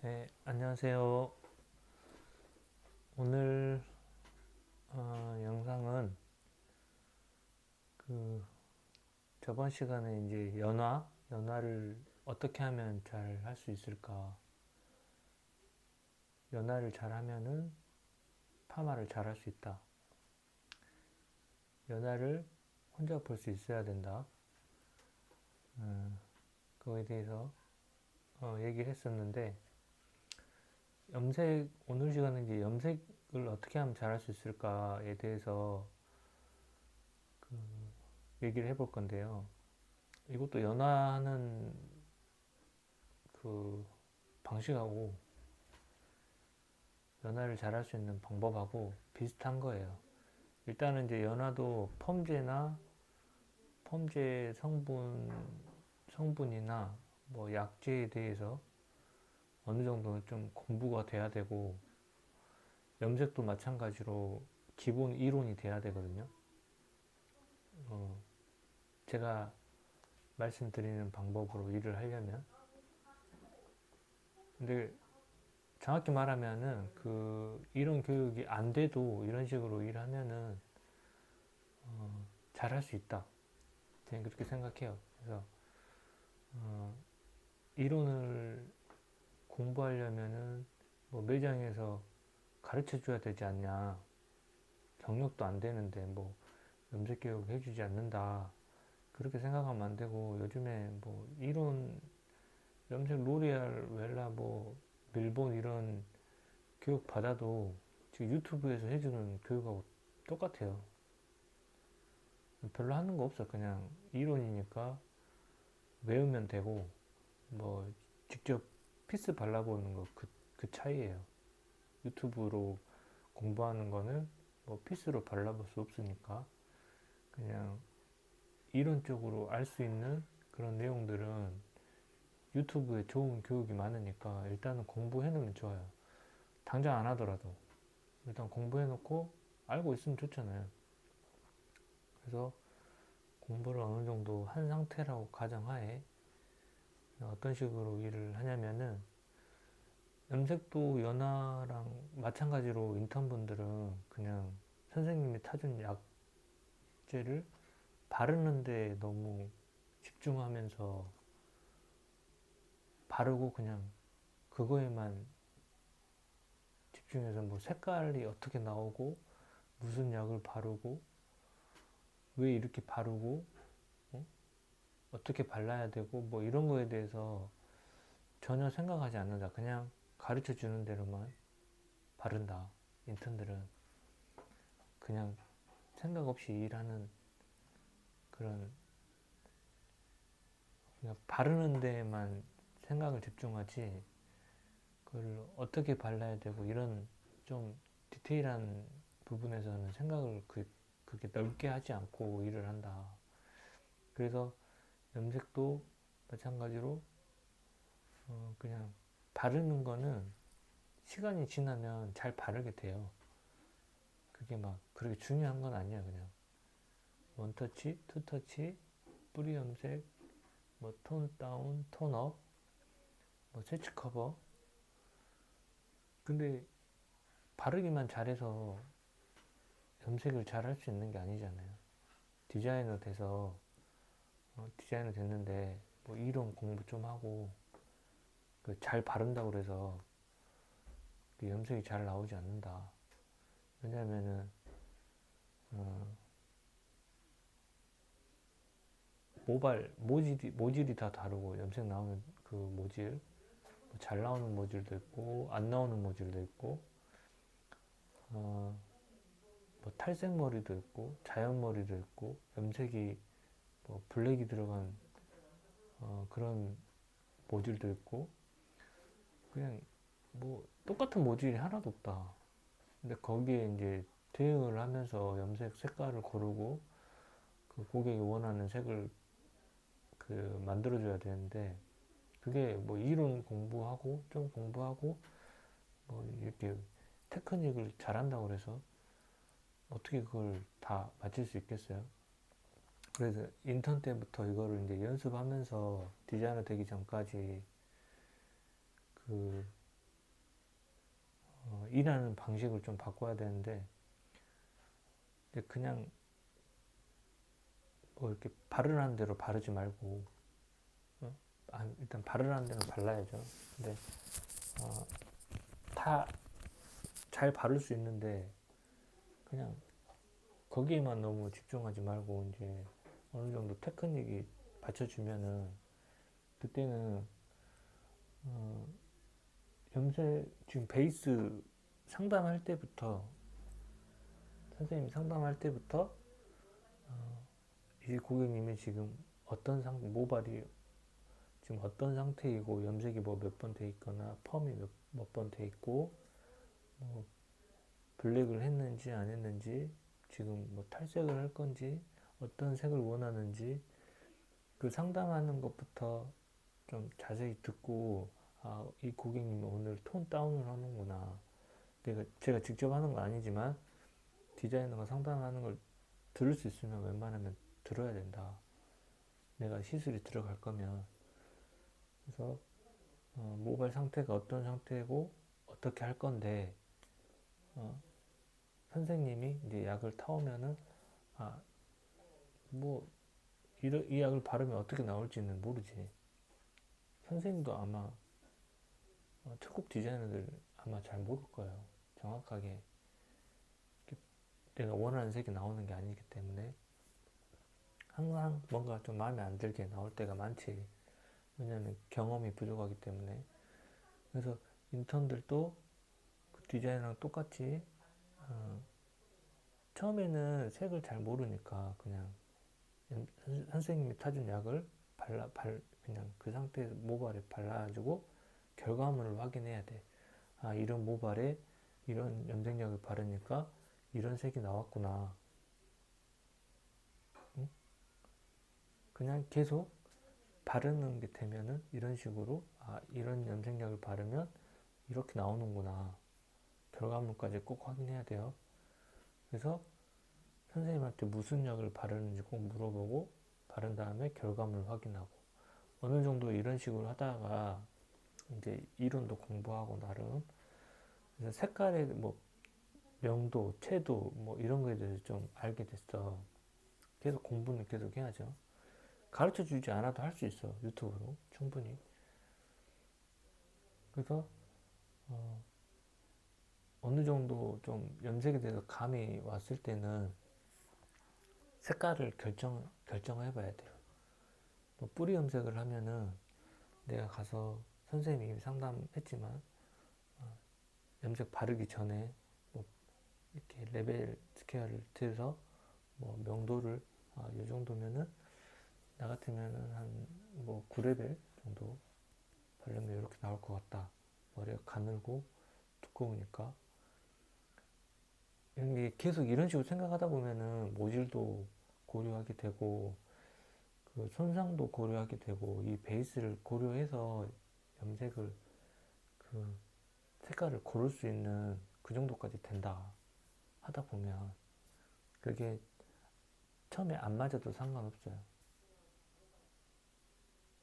네, 안녕하세요. 오늘 영상은 그 저번 시간에 이제 연화를 어떻게 하면 잘 할 수 있을까? 연화를 잘 하면은 파마를 잘 할 수 있다. 연화를 혼자 볼 수 있어야 된다. 그거에 대해서 얘기를 했었는데 오늘 시간은 이제 염색을 어떻게 하면 잘 할 수 있을까에 대해서 얘기를 해볼 건데요. 이것도 연화하는 그 방식하고 연화를 잘할 수 있는 방법하고 비슷한 거예요. 일단은 이제 연화도 펌제 성분이나 뭐 약제에 대해서 어느 정도는 좀 공부가 돼야 되고, 염색도 마찬가지로 기본 이론이 돼야 되거든요. 어, 제가 말씀드리는 방법으로 일을 하려면. 근데 정확히 말하면은 이런 교육이 안 돼도 이런 식으로 일하면은 잘할 수 있다. 저는 그렇게 생각해요. 그래서 어, 이론을 공부하려면은 뭐 매장에서 가르쳐 줘야 되지 않냐. 경력도 안 되는데 뭐 염색 교육 해주지 않는다. 그렇게 생각하면 안 되고, 요즘에 뭐 이론 염색 로레알, 웰라, 뭐 밀본 이런 교육 받아도 지금 유튜브에서 해주는 교육하고 똑같아요. 별로 하는 거 없어. 그냥 이론이니까 외우면 되고, 뭐 직접 피스 발라보는 거 그 차이예요. 유튜브로 공부하는 거는 뭐 피스로 발라볼 수 없으니까 그냥 이론적으로 알 수 있는 그런 내용들은 유튜브에 좋은 교육이 많으니까 일단은 공부해 놓으면 좋아요. 당장 안 하더라도 일단 공부해 놓고 알고 있으면 좋잖아요. 그래서 공부를 어느 정도 한 상태라고 가정하에 어떤 식으로 일을 하냐면은, 염색도 연화랑 마찬가지로 인턴분들은 그냥 선생님이 타준 약제를 바르는데 너무 집중하면서 바르고 그냥 그거에만 집중해서 뭐 색깔이 어떻게 나오고 무슨 약을 바르고 왜 이렇게 바르고 어? 어떻게 발라야 되고 뭐 이런 거에 대해서 전혀 생각하지 않는다. 그냥 가르쳐 주는 대로만 바른다. 인턴들은 그냥 생각 없이 일하는 그런, 그냥 바르는 데에만 생각을 집중하지 그걸 어떻게 발라야 되고 이런 좀 디테일한 부분에서는 생각을 그렇게 넓게 하지 않고 일을 한다. 그래서 염색도 마찬가지로 그냥 바르는 거는 시간이 지나면 잘 바르게 돼요. 그게 막 그렇게 중요한 건 아니야. 그냥 원터치, 투터치, 뿌리 염색, 뭐 톤 다운, 톤 업, 뭐 세치 커버. 근데 바르기만 잘해서 염색을 잘 할 수 있는 게 아니잖아요. 디자이너 돼서 디자이너 됐는데 뭐 이론 공부 좀 하고 잘 바른다고 그래서 그 염색이 잘 나오지 않는다. 왜냐면은 어, 모질이 다 다르고, 염색 나오는 그 모질, 잘 나오는 모질도 있고 안 나오는 모질도 있고, 어, 뭐 탈색 머리도 있고 자연 머리도 있고, 염색이 뭐 블랙이 들어간 그런 모질도 있고, 그냥 뭐 똑같은 모질이 하나도 없다. 근데 거기에 이제 대응을 하면서 염색 색깔을 고르고 그 고객이 원하는 색을 만들어줘야 되는데, 그게 뭐 이론 공부하고 좀 공부하고 뭐 이렇게 테크닉을 잘한다고 해서 어떻게 그걸 다 맞출 수 있겠어요? 그래서 인턴 때부터 이거를 이제 연습하면서 디자이너 되기 전까지 일하는 방식을 좀 바꿔야 되는데 그냥 뭐 이렇게 바르라는 대로 바르지 말고 일단 바르라는 대로 발라야죠. 근데 다 잘 바를 수 있는데 그냥 거기에만 너무 집중하지 말고 이제 어느 정도 테크닉이 받쳐주면은 그때는 염색 지금 베이스 상담할 때부터 선생님이 상담할 때부터 이 고객님이 지금 어떤 모발이 지금 어떤 상태이고 염색이 뭐 몇 번 돼 있거나 펌이 몇 번 돼 있고 뭐 블랙을 했는지 안 했는지 지금 뭐 탈색을 할 건지 어떤 색을 원하는지 그 상담하는 것부터 좀 자세히 듣고 이 고객님이 오늘 톤 다운을 하는구나. 제가 직접 하는 건 아니지만 디자이너가 상담하는 걸 들을 수 있으면 웬만하면 들어야 된다. 내가 시술이 들어갈 거면. 그래서 모발 상태가 어떤 상태고 어떻게 할 건데 선생님이 이제 약을 타오면은 뭐 이 약을 바르면 어떻게 나올지는 모르지. 선생님도 아마 특급 디자이너들 아마 잘 모를 거예요. 정확하게 내가 원하는 색이 나오는 게 아니기 때문에 항상 뭔가 좀 마음에 안 들게 나올 때가 많지. 왜냐하면 경험이 부족하기 때문에. 그래서 인턴들도 그 디자이너랑 똑같이 처음에는 색을 잘 모르니까 그냥 선생님이 타준 약을 그냥 그 상태에서 모발에 발라가지고 결과물을 확인해야 돼. 이런 모발에 이런 염색약을 바르니까 이런 색이 나왔구나. 응? 그냥 계속 바르는 게 되면은 이런 식으로 이런 염색약을 바르면 이렇게 나오는구나. 결과물까지 꼭 확인해야 돼요. 그래서 선생님한테 무슨 약을 바르는지 꼭 물어보고 바른 다음에 결과물 확인하고 어느 정도 이런 식으로 하다가 이제 이론도 공부하고 나름 그래서 색깔의 뭐 명도, 채도 뭐 이런 거에 대해서 좀 알게 됐어. 계속 공부는 계속 해야죠. 가르쳐 주지 않아도 할 수 있어. 유튜브로 충분히. 그래서 어느 정도 좀 염색에 대해서 감이 왔을 때는 색깔을 결정해 봐야 돼요. 뭐 뿌리 염색을 하면은 내가 가서 선생님이 이미 상담했지만 염색 바르기 전에 뭐 이렇게 레벨 스케어를 들여서 뭐 명도를 이 정도면은 나 같으면은 한 뭐 9레벨 정도 바르면 이렇게 나올 것 같다. 머리가 가늘고 두꺼우니까 이런 게 계속 이런 식으로 생각하다 보면은 모질도 고려하게 되고 그 손상도 고려하게 되고 이 베이스를 고려해서 염색을 그 색깔을 고를 수 있는 그 정도까지 된다 하다 보면 그게 처음에 안 맞아도 상관없어요.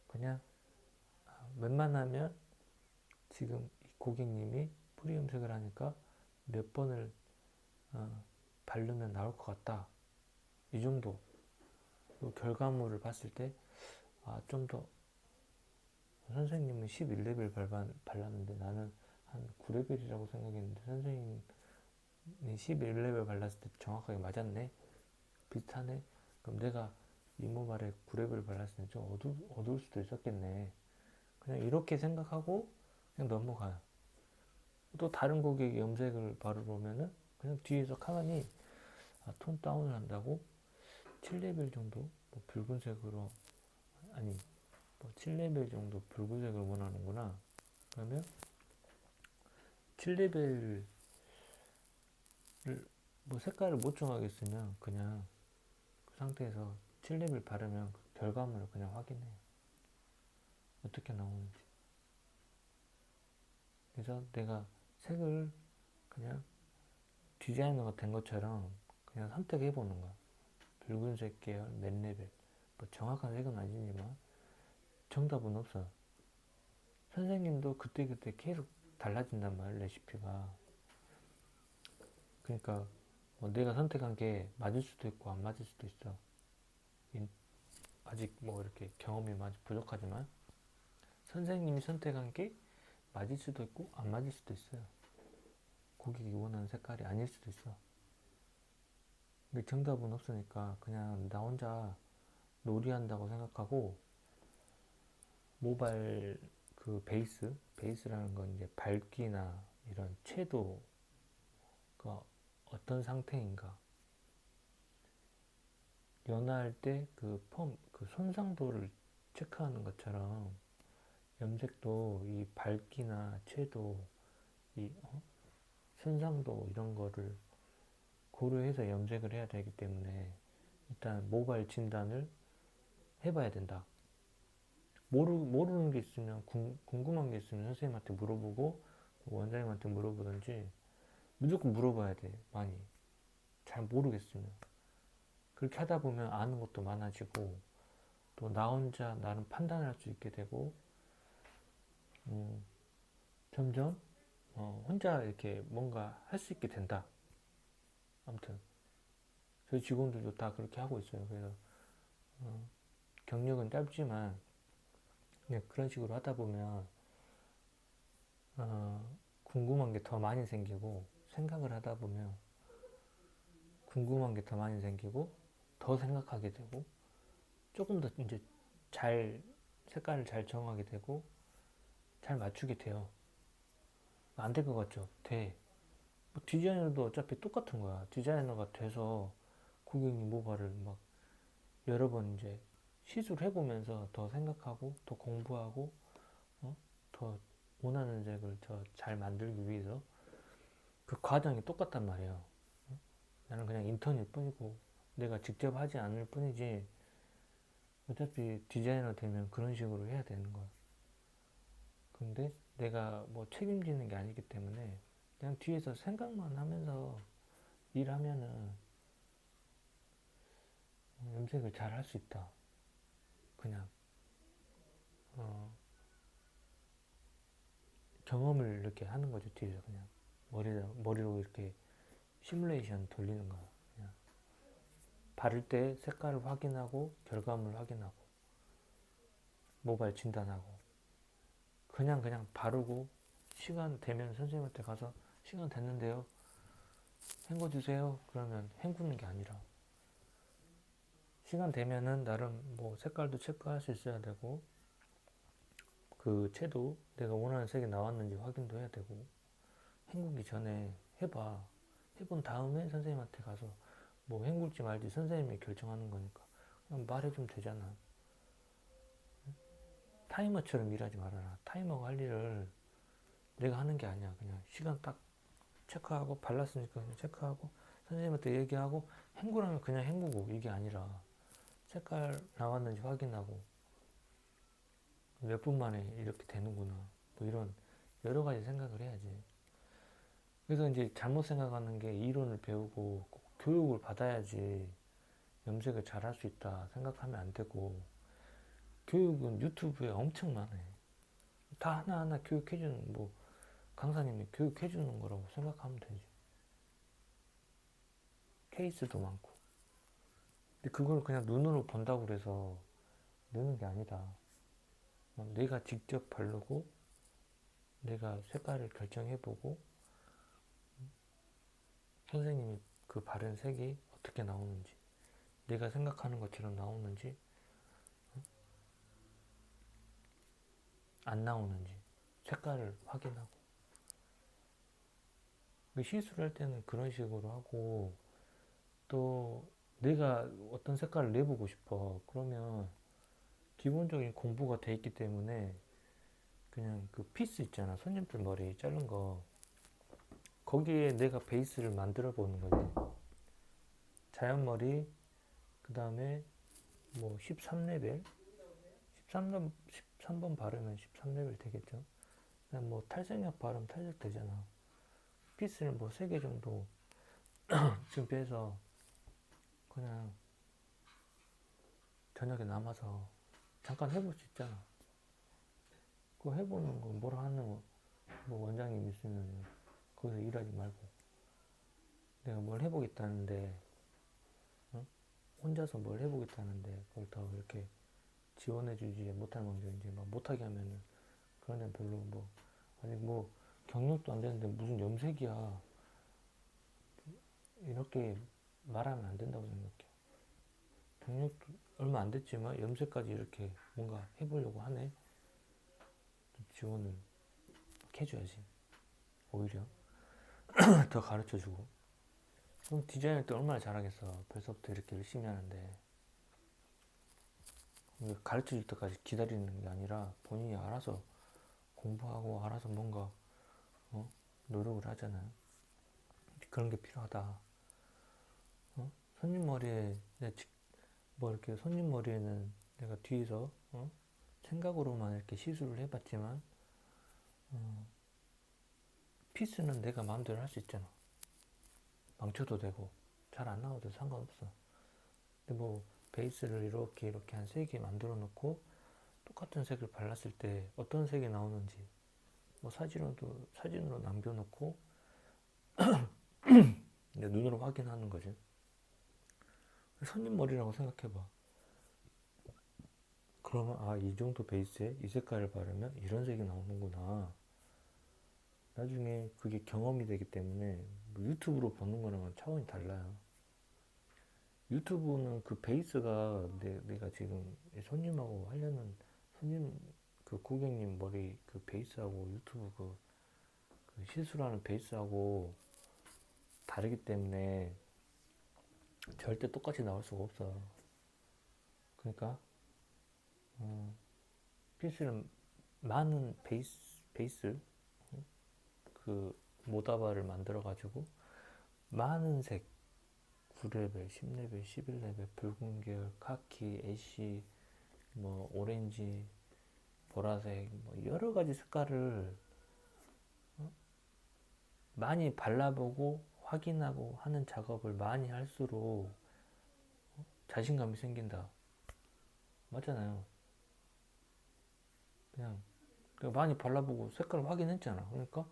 그냥 웬만하면 지금 이 고객님이 뿌리 염색을 하니까 몇 번을 바르면 나올 것 같다. 이 정도 그 결과물을 봤을 때 좀 더 선생님은 11레벨 발랐는데 나는 한 9레벨이라고 생각했는데 선생님이 11레벨 발랐을 때 정확하게 맞았네. 비슷하네. 그럼 내가 이모발에 9레벨 발랐을 때 좀 어두울 수도 있었겠네. 그냥 이렇게 생각하고 그냥 넘어가요. 또 다른 고객이 염색을 바르러 오면은 그냥 뒤에서 가만히 톤 다운을 한다고 7레벨 정도 뭐 붉은색으로 아니 뭐 7레벨 정도 붉은색을 원하는구나. 그러면 7레벨을 뭐 색깔을 못 정하겠으면 그냥 그 상태에서 7레벨 바르면 그 결과물을 그냥 확인해. 어떻게 나오는지. 그래서 내가 색을 그냥 디자이너가 된 것처럼 그냥 선택해 보는 거야. 붉은색 계열 몇 레벨. 뭐 정확한 색은 아니지만 정답은 없어. 선생님도 그때그때 계속 달라진단 말이야, 레시피가. 그러니까 내가 선택한 게 맞을 수도 있고 안 맞을 수도 있어. 아직 뭐 이렇게 경험이 많이 부족하지만 선생님이 선택한 게 맞을 수도 있고 안 맞을 수도 있어요. 고객이 원하는 색깔이 아닐 수도 있어. 근데 정답은 없으니까 그냥 나 혼자 놀이한다고 생각하고 모발 그 베이스라는 건 이제 밝기나 이런 채도가 어떤 상태인가 연화할 때 그 손상도를 체크하는 것처럼 염색도 이 밝기나 채도, 이 손상도 이런 거를 고려해서 염색을 해야 되기 때문에 일단 모발 진단을 해봐야 된다. 모르는 게 있으면 궁금한 게 있으면 선생님한테 물어보고 원장님한테 물어보든지 무조건 물어봐야 돼. 많이 잘 모르겠으면 그렇게 하다 보면 아는 것도 많아지고 또 나 혼자 나름 판단할 수 있게 되고 점점 혼자 이렇게 뭔가 할 수 있게 된다. 아무튼 저희 직원들도 다 그렇게 하고 있어요. 그래서 경력은 짧지만 그냥 그런 식으로 하다 보면 궁금한 게 더 많이 생기고 생각을 하다 보면 궁금한 게 더 많이 생기고 더 생각하게 되고 조금 더 이제 잘 색깔을 잘 정하게 되고 잘 맞추게 돼요. 안 될 것 같죠? 돼. 뭐 디자이너도 어차피 똑같은 거야. 디자이너가 돼서 고객님 모발을 막 여러 번 이제 시술을 해보면서 더 생각하고 더 공부하고 더 원하는 색을 더 잘 만들기 위해서 그 과정이 똑같단 말이에요. 나는 그냥 인턴일 뿐이고 내가 직접 하지 않을 뿐이지 어차피 디자이너 되면 그런 식으로 해야 되는 거야. 근데 내가 뭐 책임지는 게 아니기 때문에 그냥 뒤에서 생각만 하면서 일하면은 염색을 잘 할 수 있다. 그냥 경험을 이렇게 하는 거죠. 뒤에서 그냥 머리로 이렇게 시뮬레이션 돌리는 거야. 그냥 바를 때 색깔을 확인하고 결과물을 확인하고 모발 진단하고 그냥 바르고 시간 되면 선생님한테 가서 시간 됐는데요. 헹궈 주세요. 그러면 헹구는 게 아니라 시간 되면은 나름 뭐 색깔도 체크할 수 있어야 되고 그 채도 내가 원하는 색이 나왔는지 확인도 해야 되고 헹구기 전에 해봐. 해본 다음에 선생님한테 가서 뭐 헹굴지 말지 선생님이 결정하는 거니까 그냥 말해주면 되잖아. 타이머처럼 일하지 말아라. 타이머가 할 일을 내가 하는 게 아니야. 그냥 시간 딱 체크하고 발랐으니까 그냥 체크하고 선생님한테 얘기하고 헹구라면 그냥 헹구고 이게 아니라 색깔 나왔는지 확인하고 몇 분 만에 이렇게 되는구나. 뭐 이런 여러 가지 생각을 해야지. 그래서 이제 잘못 생각하는 게 이론을 배우고 꼭 교육을 받아야지 염색을 잘 할 수 있다 생각하면 안 되고 교육은 유튜브에 엄청 많아요. 다 하나하나 교육해주는 뭐 강사님이 교육해주는 거라고 생각하면 되지. 케이스도 많고. 근데 그걸 그냥 눈으로 본다고 그래서 느는 게 아니다. 내가 직접 바르고 내가 색깔을 결정해보고 선생님이 그 바른 색이 어떻게 나오는지 내가 생각하는 것처럼 나오는지 안 나오는지 색깔을 확인하고 시술할 때는 그런 식으로 하고 또 내가 어떤 색깔을 내보고 싶어 그러면 기본적인 공부가 돼 있기 때문에 그냥 그 피스 있잖아 손님들 머리 자른 거 거기에 내가 베이스를 만들어 보는 거지 자연머리 그 다음에 뭐 13레벨 13번 바르면 13레벨 되겠죠 그냥 뭐 탈색약 바르면 탈색 되잖아 피스를 뭐 3개 정도 준비해서 그냥 저녁에 남아서 잠깐 해볼 수 있잖아 그거 해보는 거 뭐라 하는 뭐 원장님 있으면 거기서 일하지 말고 내가 뭘 해보겠다는데, 어? 혼자서 뭘 해보겠다는데, 그걸 더 이렇게 지원해주지 못하는 관계 이제 막 못하게 하면은, 그런 애는 별로 뭐, 아니 뭐, 경력도 안 되는데 무슨 염색이야. 이렇게 말하면 안 된다고 생각해. 경력도 얼마 안 됐지만 염색까지 이렇게 뭔가 해보려고 하네. 지원을 해줘야지. 오히려 더 가르쳐주고. 그럼 디자인할 때 얼마나 잘하겠어. 벌써부터 이렇게 열심히 하는데. 가르쳐줄 때까지 기다리는 게 아니라 본인이 알아서 공부하고 알아서 뭔가 노력을 하잖아요. 그런 게 필요하다. 손님 머리에 뭐 이렇게 손님 머리에는 내가 뒤에서 생각으로만 이렇게 시술을 해봤지만 피스는 내가 마음대로 할 수 있잖아. 망쳐도 되고 잘 안 나와도 상관없어. 근데 뭐 베이스를 이렇게 한 3개 만들어 놓고 똑같은 색을 발랐을 때 어떤 색이 나오는지 뭐 사진으로 남겨놓고 눈으로 확인하는 거지. 손님 머리라고 생각해봐. 그러면 이 정도 베이스에 이 색깔을 바르면 이런 색이 나오는구나. 나중에 그게 경험이 되기 때문에 뭐 유튜브로 보는 거랑은 차원이 달라요. 유튜브는 그 베이스가 내가 지금 손님하고 하려는 손님 그 고객님 머리 그 베이스하고 유튜브 그 시술하는 베이스하고 다르기 때문에 절대 똑같이 나올 수가 없어. 그러니까 피스는 많은 베이스 그 모다바를 만들어 가지고 많은 색 9레벨, 10레벨, 11레벨, 붉은 계열, 카키, 애쉬, 뭐 오렌지, 보라색, 뭐 여러 가지 색깔을 많이 발라보고 확인하고 하는 작업을 많이 할수록 자신감이 생긴다. 맞잖아요. 그냥 많이 발라보고 색깔을 확인했잖아. 그러니까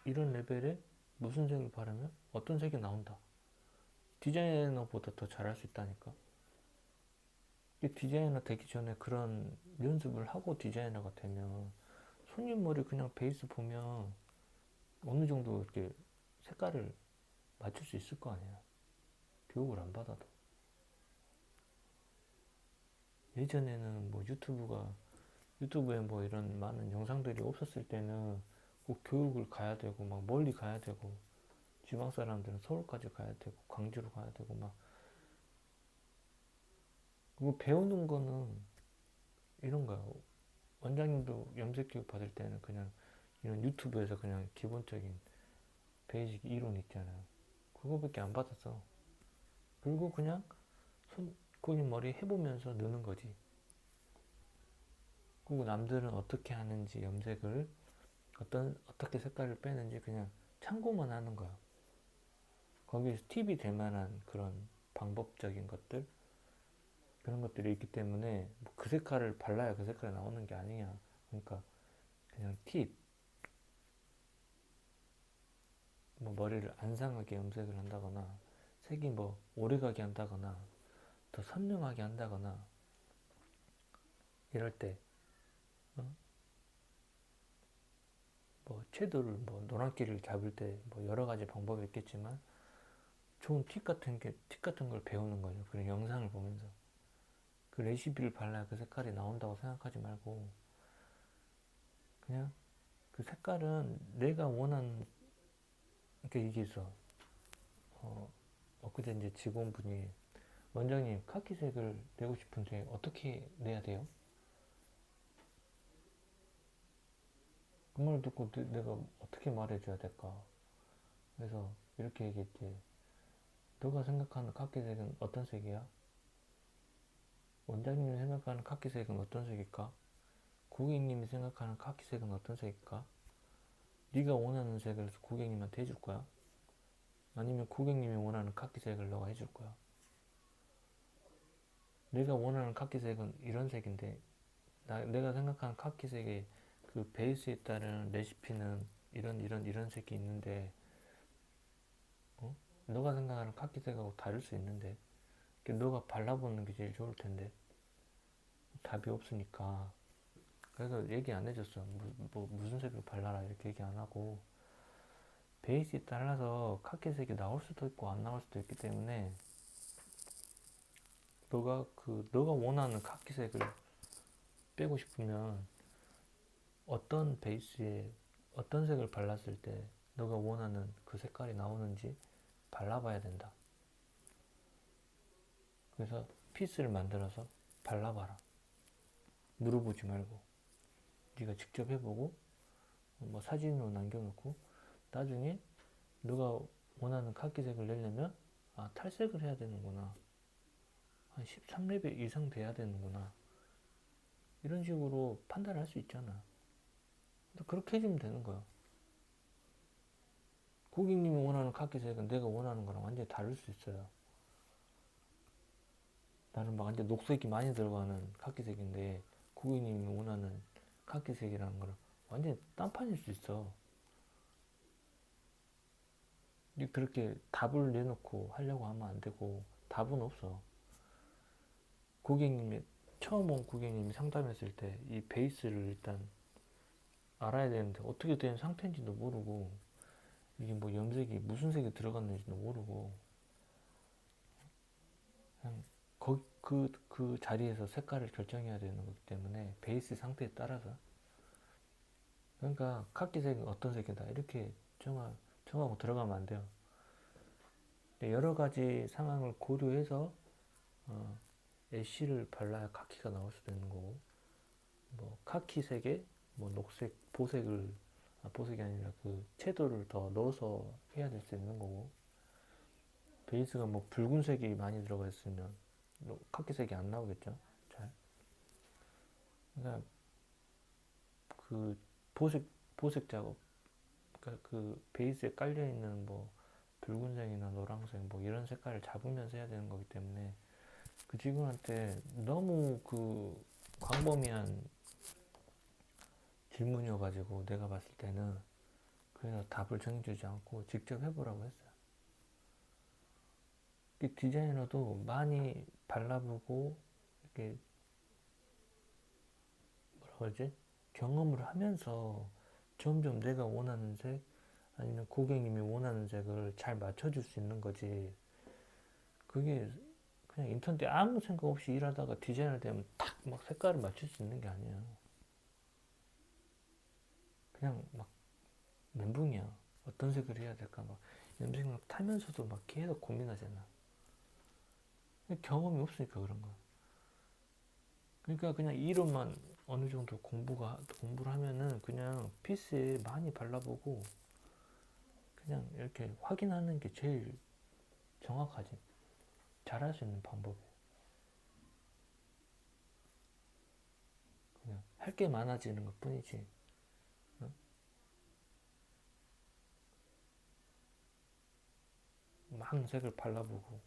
이런 레벨에 무슨 색을 바르면 어떤 색이 나온다. 디자이너보다 더 잘할 수 있다니까. 디자이너 되기 전에 그런 연습을 하고 디자이너가 되면 손님 머리 그냥 베이스 보면 어느 정도 이렇게 색깔을 맞출 수 있을 거 아니야. 교육을 안 받아도. 예전에는 뭐 유튜브에 뭐 이런 많은 영상들이 없었을 때는 꼭 교육을 가야 되고 막 멀리 가야 되고 지방 사람들은 서울까지 가야 되고 광주로 가야 되고 막 그거 배우는 거는 이런 거야. 원장님도 염색 교육 받을 때는 그냥 이런 유튜브에서 그냥 기본적인 베이직 이론 있잖아요. 그거밖에 안 받았어. 그리고 그냥 고객 머리 해보면서 느는 거지. 그리고 남들은 어떻게 하는지 염색을 어떻게 색깔을 빼는지 그냥 참고만 하는 거야. 거기에서 팁이 될 만한 그런 방법적인 것들 그런 것들이 있기 때문에 뭐그 색깔을 발라야 그 색깔이 나오는 게 아니야. 그러니까 그냥 팁. 뭐 머리를 안 상하게 염색을 한다거나 색이 뭐 오래가게 한다거나 더 선명하게 한다거나 이럴 때 뭐 채도를 뭐 노란기를 잡을 때 뭐 여러 가지 방법이 있겠지만 좋은 팁 같은 걸 배우는 거죠. 그런 영상을 보면서 그 레시피를 발라야 그 색깔이 나온다고 생각하지 말고 그냥 그 색깔은 내가 원하는 그러니까 이게 있어. 엊그제 이제 직원분이 원장님 카키색을 내고 싶은데 어떻게 내야 돼요? 그 말을 듣고 내가 어떻게 말해줘야 될까? 그래서 이렇게 얘기했지. 너가 생각하는 카키색은 어떤 색이야? 원장님이 생각하는 카키색은 어떤 색일까? 고객님이 생각하는 카키색은 어떤 색일까? 네가 원하는 색을 고객님한테 해줄 거야? 아니면 고객님이 원하는 카키색을 너가 해줄 거야? 내가 원하는 카키색은 이런 색인데 내가 생각하는 카키색의 그 베이스에 따른 레시피는 이런 색이 있는데 너가 생각하는 카키색하고 다를 수 있는데 너가 발라보는 게 제일 좋을 텐데 답이 없으니까 그래서 얘기 안 해줬어. 무슨 색을 발라라 이렇게 얘기 안 하고 베이스에 따라서 카키색이 나올 수도 있고 안 나올 수도 있기 때문에 너가 원하는 카키색을 빼고 싶으면 어떤 베이스에 어떤 색을 발랐을 때 너가 원하는 그 색깔이 나오는지 발라봐야 된다. 그래서 피스를 만들어서 발라봐라. 물어보지 말고 네가 직접 해보고 뭐 사진으로 남겨놓고 나중에 너가 원하는 카키색을 내려면 탈색을 해야 되는구나. 한 13레벨 이상 돼야 되는구나. 이런 식으로 판단을 할 수 있잖아. 그렇게 해주면 되는 거야. 고객님이 원하는 카키색은 내가 원하는 거랑 완전히 다를 수 있어요. 나는 막 완전 녹색이 많이 들어가는 카키색인데 고객님이 원하는 카키색이라는 거랑 완전히 딴판일 수 있어. 그렇게 답을 내놓고 하려고 하면 안 되고 답은 없어. 고객님이 처음 온 고객님이 상담했을 때 이 베이스를 일단 알아야 되는데 어떻게 된 상태인지도 모르고 이게 뭐 염색이 무슨 색이 들어갔는지도 모르고 그냥 그 자리에서 색깔을 결정해야 되는 거기 때문에 베이스 상태에 따라서 그러니까 카키색은 어떤 색이다 이렇게 정하고 들어가면 안 돼요. 여러 가지 상황을 고려해서 애쉬를 발라야 카키가 나올 수도 있는 거고 뭐 카키색에 뭐 녹색, 보색이 아니라 그 채도를 더 넣어서 해야 될 수 있는 거고 베이스가 뭐 붉은색이 많이 들어가 있으면 카키색이 안 나오겠죠. 잘. 그러니까 그 보색 작업, 그러니까 그 베이스에 깔려 있는 뭐 붉은색이나 노란색 뭐 이런 색깔을 잡으면서 해야 되는 거기 때문에 그 직원한테 너무 그 광범위한 질문이어가지고 내가 봤을 때는 그래서 답을 정해주지 않고 직접 해보라고 했어요. 디자이너도 많이 발라보고 이렇게 뭐라 그러지? 경험을 하면서 점점 내가 원하는 색 아니면 고객님이 원하는 색을 잘 맞춰줄 수 있는 거지. 그게 그냥 인터넷에 아무 생각 없이 일하다가 디자이너 되면 탁 막 색깔을 맞출 수 있는 게 아니에요. 그냥 막 멘붕이야. 어떤 색을 해야 될까 막 염색약 타면서도 막 계속 고민하잖아. 경험이 없으니까 그런 거야. 그러니까 그냥 이론만 어느 정도 공부를 하면은 그냥 피스에 많이 발라보고 그냥 이렇게 확인하는 게 제일 정확하지. 잘할 수 있는 방법이에요. 그냥 할 게 많아지는 것 뿐이지. 어? 많은 색을 발라보고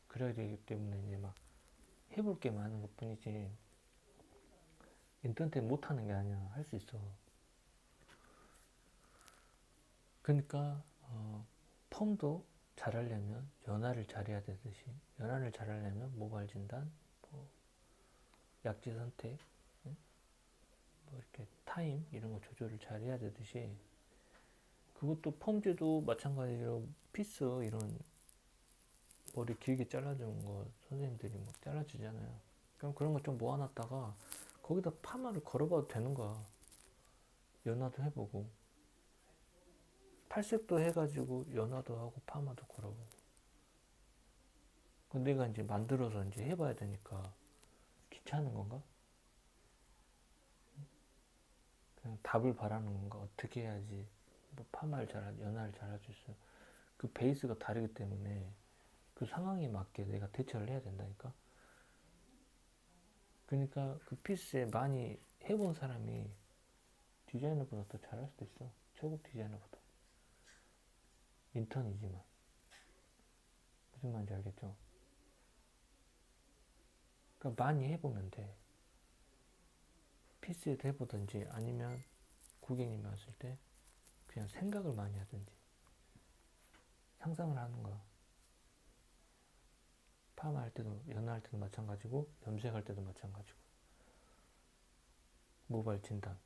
그래야 되기 때문에 이제 막 해볼 게 많은 것 뿐이지. 인터넷 못하는 게 아니야. 할 수 있어. 그러니까 펌도 잘하려면 연화를 잘해야 되듯이 연화를 잘하려면 모발 진단, 뭐 약지 선택, 뭐 이렇게 타임 이런 거 조절을 잘해야 되듯이 그것도 펌제도 마찬가지로 피스 이런 머리 길게 잘라주는 거 선생님들이 뭐 잘라주잖아요. 그럼 그런 거 좀 모아놨다가 거기다 파마를 걸어봐도 되는 거야. 연화도 해보고 탈색도 해가지고 연화도 하고 파마도 걸어보고. 내가 이제 만들어서 이제 해봐야 되니까 귀찮은 건가? 그냥 답을 바라는 건가? 어떻게 해야지 뭐 연화를 잘할 수 있어. 그 베이스가 다르기 때문에 그 상황에 맞게 내가 대처를 해야 된다니까. 그러니까 그 피스에 많이 해본 사람이 디자이너보다 더 잘할 수도 있어. 초급 디자이너보다. 인턴이지만. 무슨 말인지 알겠죠? 그러니까 많이 해보면 돼. 피스에도 해보든지 아니면 고객님이 왔을 때 그냥 생각을 많이 하든지. 상상을 하는 거야. 파마할 때도, 연화할 때도 마찬가지고, 염색할 때도 마찬가지고. 모발 진단.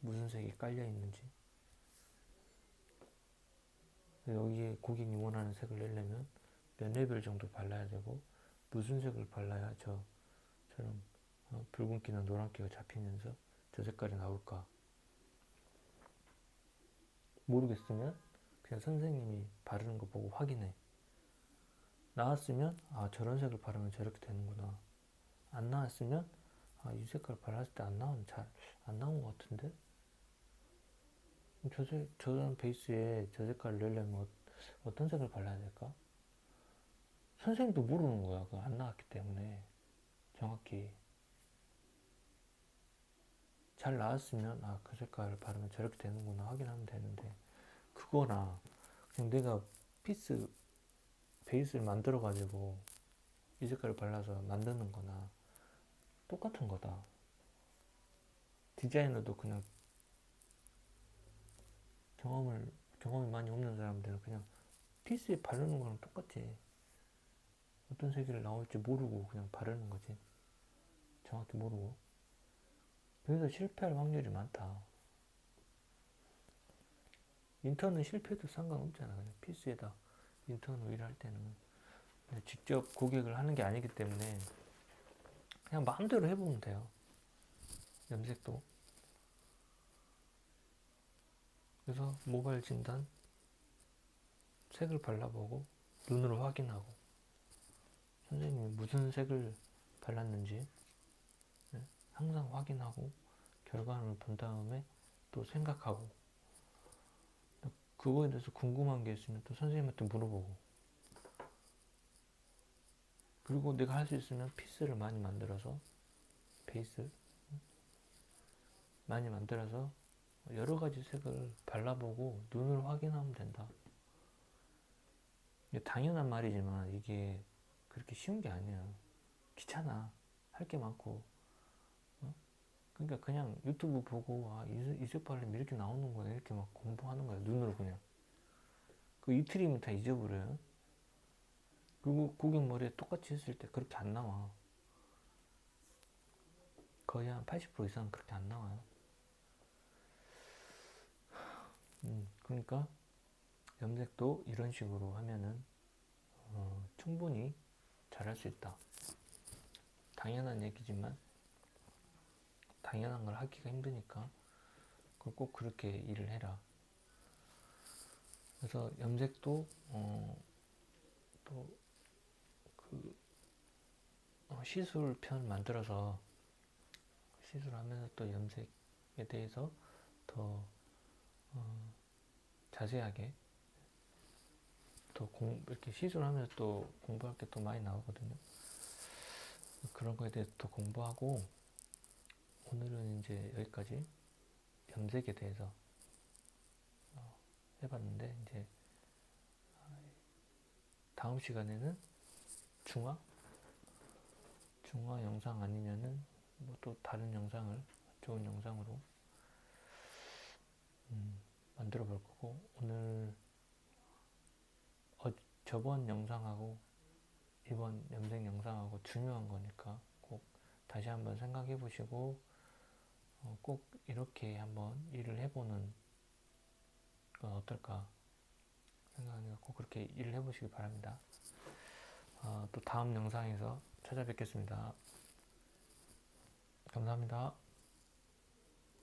무슨 색이 깔려 있는지. 여기에 고객이 원하는 색을 내려면 몇 레벨 정도 발라야 되고, 무슨 색을 발라야 저처럼 붉은기나 노란기가 잡히면서 저 색깔이 나올까. 모르겠으면 그냥 선생님이 바르는 거 보고 확인해. 나왔으면 아 저런 색을 바르면 저렇게 되는구나. 안 나왔으면 아 이 색깔 발랐을 때 잘 안 나온 것 같은데 저런 베이스에 저 색깔을 내려면 어떤 색을 발라야 될까? 선생님도 모르는 거야. 그거 안 나왔기 때문에. 정확히 잘 나왔으면 아 그 색깔을 바르면 저렇게 되는구나 확인하면 되는데, 그거나 그냥 내가 베이스를 만들어 가지고 이 색깔을 발라서 만드는 거나 똑같은 거다. 디자이너도 그냥 경험이 많이 없는 사람들은 그냥 피스에 바르는 거랑 똑같지. 어떤 색이 나올지 모르고 그냥 바르는 거지. 정확히 모르고. 그래서 실패할 확률이 많다. 인턴은 실패해도 상관없잖아. 그냥 피스에다 인턴으로 일할 때는. 직접 고객을 하는 게 아니기 때문에 그냥 마음대로 해보면 돼요. 염색도. 그래서 모발 진단, 색을 발라보고 눈으로 확인하고 선생님이 무슨 색을 발랐는지 항상 확인하고 결과를 본 다음에 또 생각하고, 그거에 대해서 궁금한 게 있으면 또 선생님한테 물어보고, 그리고 내가 할 수 있으면 피스를 많이 만들어서 베이스 많이 만들어서 여러 가지 색을 발라보고 눈으로 확인하면 된다. 당연한 말이지만 이게 그렇게 쉬운 게 아니야. 귀찮아. 할 게 많고. 그러니까 그냥 유튜브 보고 이 색 바르면 이렇게 나오는 거야. 이렇게 막 공부하는 거야. 눈으로 그냥. 그 이틀이면 다 잊어버려요. 그리고 고객 머리에 똑같이 했을 때 그렇게 안 나와. 거의 한 80% 이상 그렇게 안 나와요. 그러니까 염색도 이런 식으로 하면은 충분히 잘할 수 있다. 당연한 얘기지만 당연한 걸 하기가 힘드니까 그걸 꼭 그렇게 일을 해라. 그래서 염색도 또 그 시술편 만들어서 시술하면서 또 염색에 대해서 더 자세하게 이렇게 시술하면서 또 공부할 게 또 많이 나오거든요. 그런 거에 대해서 더 공부하고, 오늘은 이제 여기까지 염색에 대해서 해봤는데, 이제 다음 시간에는 중화 영상 아니면은 뭐 또 다른 영상을 좋은 영상으로 만들어 볼 거고, 오늘 저번 영상하고 이번 염색 영상하고 중요한 거니까 꼭 다시 한번 생각해 보시고 꼭 이렇게 한번 일을 해보는 건 어떨까 생각하니까 꼭 그렇게 일을 해보시기 바랍니다. 또 다음 영상에서 찾아뵙겠습니다. 감사합니다.